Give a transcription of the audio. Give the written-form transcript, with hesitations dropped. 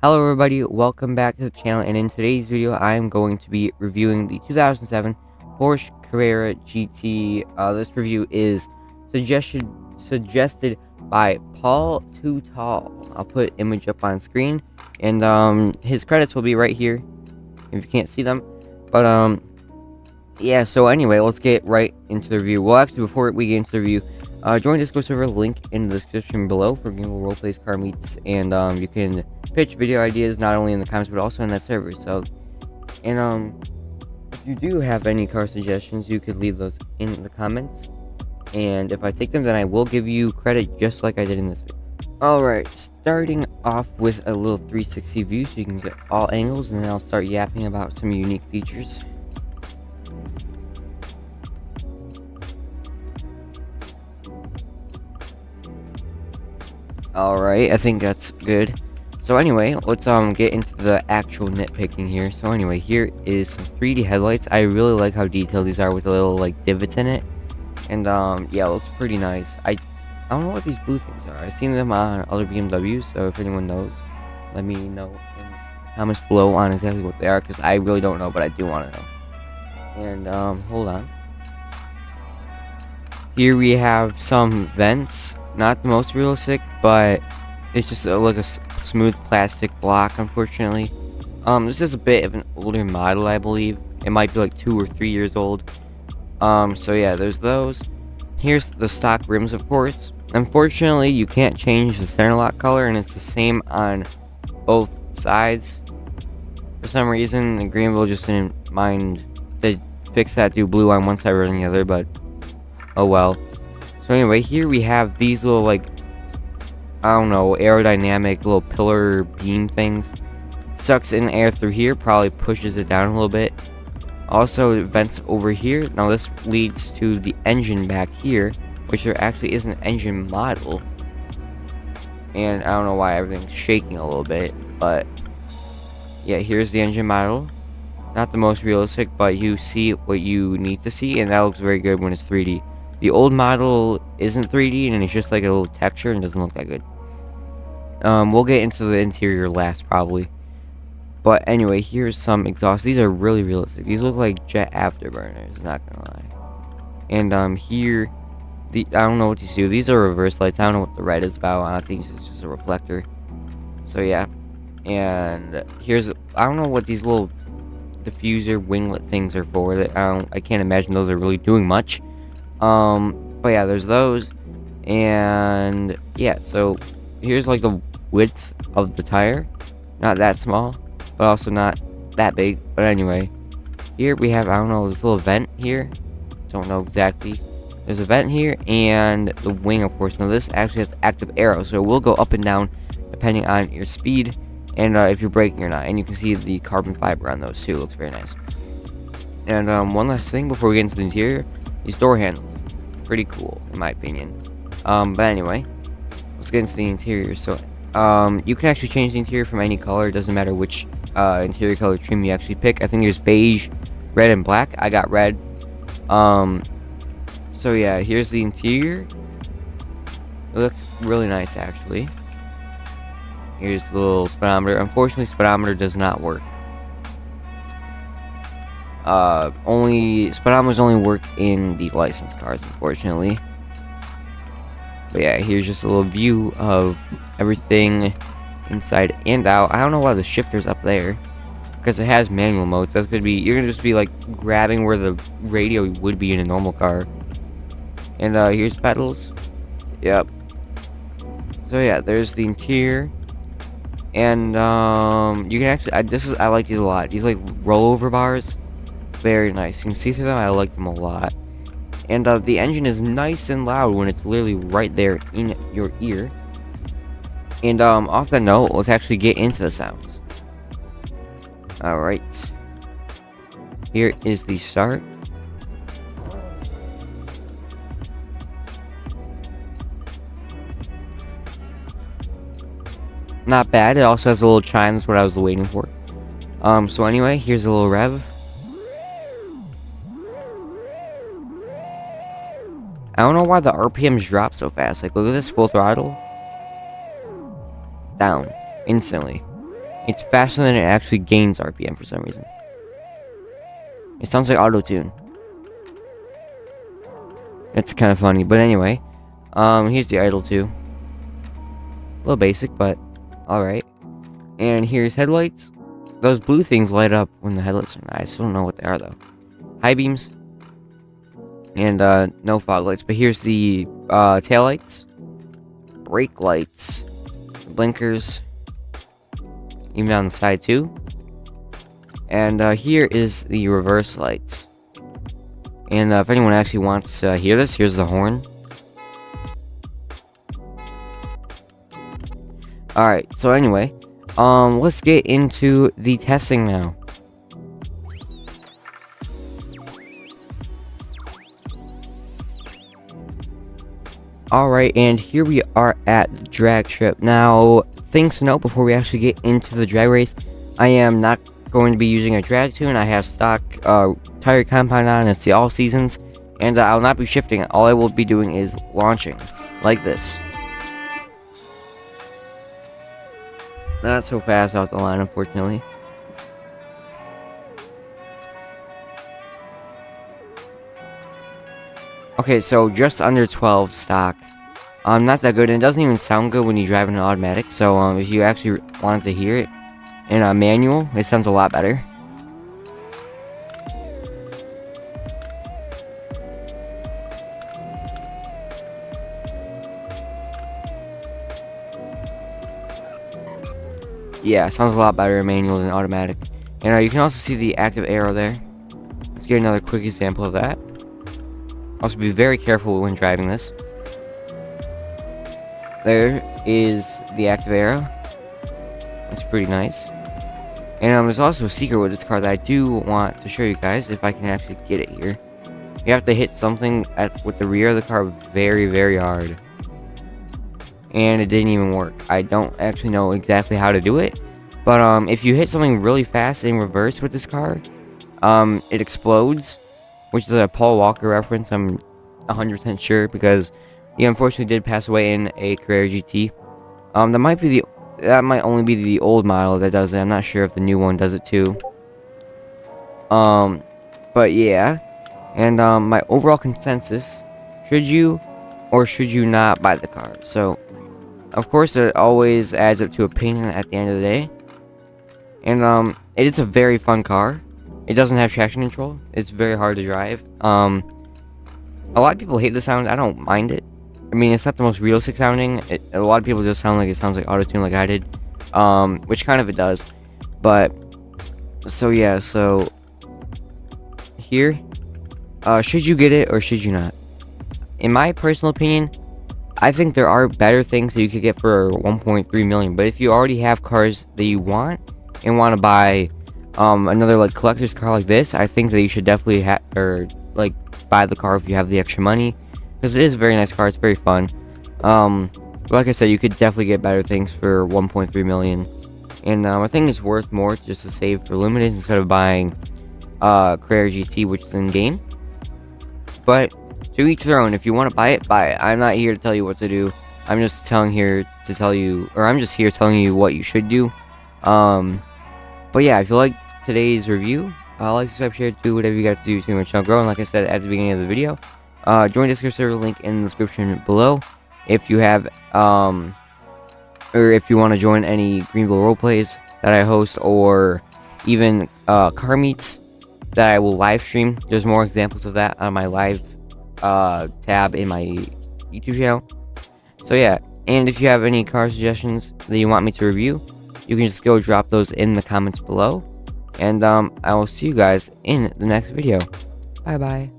Hello everybody, welcome back to the channel, and in today's video I am going to be reviewing the 2007 Porsche Carrera GT. This review is suggested by Paul Too Tall. I'll put image up on screen, and his credits will be right here if you can't see them. But yeah, so anyway, let's get right into the review. Well, actually, before we get into the review, join Discord server, link in the description below for Greenville Roleplays Car Meets, and you can pitch video ideas not only in the comments but also in that server. So, and if you do have any car suggestions, you could leave those in the comments, and if I take them, then I will give you credit just like I did in this video. Alright, starting off with a little 360 view so you can get all angles, and then I'll start yapping about some unique features. Alright, I think that's good. So anyway, let's get into the actual nitpicking here. So anyway, here is some 3D headlights. I really like how detailed these are with the little like divots in it. And yeah, it looks pretty nice. I don't know what these blue things are. I've seen them on other BMWs, so if anyone knows, let me know in the comments below on exactly what they are, because I really don't know, but I do want to know. And hold on. Here we have some vents. Not the most realistic, but it's just like a smooth plastic block, unfortunately. This is a bit of an older model, I believe. It might be like 2 or 3 years old. So yeah, there's those. Here's the stock rims, of course. Unfortunately, you can't change the center lock color, and it's the same on both sides. For some reason, Greenville just didn't mind to fix that, do blue on one side or on the other, but oh well. So anyway, here we have these little, like, I don't know, aerodynamic little pillar beam things. Sucks in air through here, probably pushes it down a little bit. Also, vents over here. Now this leads to the engine back here, which there actually is an engine model. And I don't know why everything's shaking a little bit, but yeah, here's the engine model. Not the most realistic, but you see what you need to see, and that looks very good when it's 3D. The old model isn't 3D, and it's just like a little texture and doesn't look that good. We'll get into the interior last, probably. But anyway, here's some exhaust. These are really realistic. These look like jet afterburners, not gonna lie. And here, I don't know what these do. These are reverse lights. I don't know what the red is about. I think it's just a reflector. So yeah. And here's, I don't know what these little diffuser winglet things are for. I can't imagine those are really doing much. But yeah, there's those. And yeah, so here's like the width of the tire. Not that small, but also not that big. But anyway, here we have, I don't know, this little vent here. Don't know exactly. There's a vent here, and the wing, of course. Now this actually has active arrow, so it will go up and down depending on your speed and if you're braking or not. And you can see the carbon fiber on those too. Looks very nice. And one last thing before we get into the interior, these door handles. Pretty cool, in my opinion. But anyway, let's get into the interior. So you can actually change the interior from any color. It doesn't matter which interior color trim you actually pick. I think there's beige, red, and black. I got red. So yeah, here's the interior. It looks really nice, actually. Here's the little speedometer. Unfortunately, speedometer does not work. Speedometers only work in the licensed cars, unfortunately. But yeah, here's just a little view of everything inside and out. I don't know why the shifter's up there, because it has manual mode. So that's gonna be, you're gonna just be like grabbing where the radio would be in a normal car. And here's pedals. Yep. So yeah, there's the interior. And you can actually, I like these a lot. These like rollover bars, very nice. You can see through them. I like them a lot. And the engine is nice and loud when it's literally right there in your ear. And off that note, let's actually get into the sounds. Alright. Here is the start. Not bad. It also has a little chime. That's what I was waiting for. So anyway, here's a little rev. I don't know why the RPMs drop so fast. Like, look at this, full throttle. Down. Instantly. It's faster than it actually gains RPM for some reason. It sounds like auto-tune. It's kind of funny, but anyway. Here's the idle too. A little basic, but alright. And here's headlights. Those blue things light up when the headlights are on. I still don't know what they are though. High beams. And no fog lights. But here's the tail lights. Brake lights. Blinkers. Even on the side too. And here is the reverse lights. And if anyone actually wants to hear this, here's the horn. Alright, so anyway, let's get into the testing now. Alright, and here we are at the drag strip. Now, things to note before we actually get into the drag race, I am not going to be using a drag tune. I have stock tire compound on. It's the all seasons, and I'll not be shifting. All I will be doing is launching, like this. Not so fast off the line, unfortunately. Okay, so just under 12 stock. Not that good, and it doesn't even sound good when you drive in an automatic. So if you actually wanted to hear it in a manual, it sounds a lot better. Yeah, it sounds a lot better in manual than automatic. And you can also see the active arrow there. Let's get another quick example of that. Also, be very careful when driving this. There is the active arrow. It's pretty nice. And there's also a secret with this car that I do want to show you guys, if I can actually get it here. You have to hit something with the rear of the car very, very hard. And it didn't even work. I don't actually know exactly how to do it. But if you hit something really fast in reverse with this car, it explodes. Which is a Paul Walker reference, I'm 100% sure, because he unfortunately did pass away in a Carrera GT. That might only be the old model that does it. I'm not sure if the new one does it too. But yeah. And my overall consensus, should you or should you not buy the car? So, of course, it always adds up to opinion at the end of the day. And it is a very fun car. It doesn't have traction control. It's very hard to drive. A lot of people hate the sound. I don't mind it. I mean, it's not the most realistic sounding. A lot of people just sound like it sounds like auto-tune like I did. Which kind of it does. But, so yeah, so here, should you get it or should you not? In my personal opinion, I think there are better things that you could get for 1.3 million. But if you already have cars that you want and want to buy another like collector's car like this, I think that you should definitely buy the car if you have the extra money, because it is a very nice car. It's very fun. Like I said, you could definitely get better things for 1.3 million, and I think it's worth more just to save for limited instead of buying Carrera GT, which is in game. But to each their own. If you want to buy it, buy it. I'm not here to tell you what to do. I'm just telling here telling you what you should do. But yeah, if you liked today's review, like, subscribe, share, do whatever you got to do to make my channel grow. And like I said at the beginning of the video, join Discord server, link in the description below. If you have, or if you want to join any Greenville roleplays that I host, or even car meets that I will live stream. There's more examples of that on my live tab in my YouTube channel. So yeah, and if you have any car suggestions that you want me to review, you can just go drop those in the comments below. And I will see you guys in the next video. Bye bye.